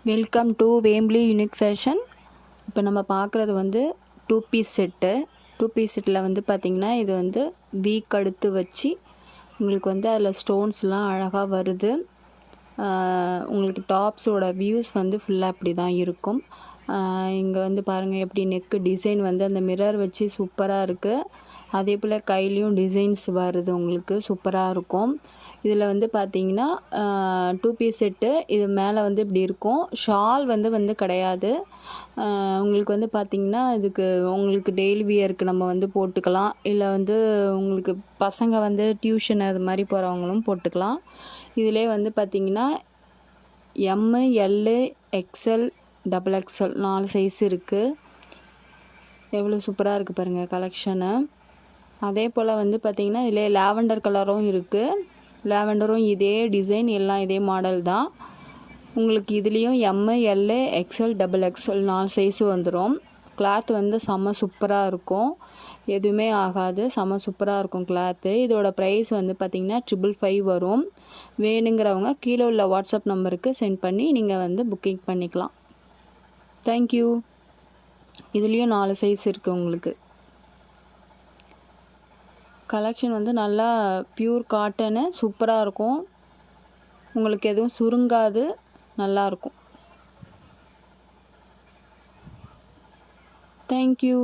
Welcome to Wembley unique fashion. இப்போ நம்ம பார்க்குறது வந்து 2 பீஸ் செட்டு. 2 பீஸ் செட்டில் வந்து பார்த்திங்கன்னா இது வந்து வீக் அடுத்து வச்சு உங்களுக்கு வந்து அதில் ஸ்டோன்ஸ்லாம் அழகாக வருது. உங்களுக்கு டாப்ஸோட வியூஸ் வந்து ஃபுல்லாக அப்படி தான் இருக்கும். இங்கே வந்து பாருங்கள் எப்படி நெக்கு டிசைன் வந்து அந்த மிரர் வச்சு சூப்பராக இருக்குது. அதே போல் கையிலையும் டிசைன்ஸ் வருது, உங்களுக்கு சூப்பராக இருக்கும். இதில் வந்து பார்த்திங்கன்னா 2 பீஸ் செட்டு. இது மேலே வந்து இப்படி இருக்கும். ஷால் வந்து கிடையாது. உங்களுக்கு வந்து பார்த்திங்கன்னா இதுக்கு உங்களுக்கு டெய்லி வியருக்கு நம்ம வந்து போட்டுக்கலாம். இல்லை வந்து உங்களுக்கு பசங்க வந்து டியூஷன் அது மாதிரி போகிறவங்களும் போட்டுக்கலாம். இதிலே வந்து பார்த்திங்கன்னா எம்மு, எல்லு, எக்ஸ்எல், XXL 4 சைஸ் இருக்குது. எவ்வளோ சூப்பராக இருக்குது பாருங்கள் கலெக்ஷனு. அதே போல் வந்து பார்த்திங்கன்னா இதிலே லாவெண்டர் கலரும் இருக்குது. லாவெண்டரும் இதே டிசைன், எல்லாம் இதே மாடல் தான். உங்களுக்கு இதுலேயும் எம்மு, எல்லு, XL, XXL 4 சைஸு வந்துடும். கிளாத் வந்து செம்ம சூப்பராக இருக்கும், எதுவுமே ஆகாது, செம்ம சூப்பராக இருக்கும் கிளாத்து. இதோட ப்ரைஸ் வந்து பார்த்திங்கன்னா 555 வரும். வேணுங்கிறவங்க கீழே உள்ள வாட்ஸ்அப் நம்பருக்கு சென்ட் பண்ணி நீங்கள் வந்து புக்கிங் பண்ணிக்கலாம். தேங்க்யூ. இதுலேயும் 4 சைஸ் இருக்குது உங்களுக்கு. கலெக்ஷன் வந்து நல்லா பியூர் காட்டனு, சூப்பராக இருக்கும். உங்களுக்கு எதுவும் சுருங்காது, நல்லாயிருக்கும். தேங்க்யூ.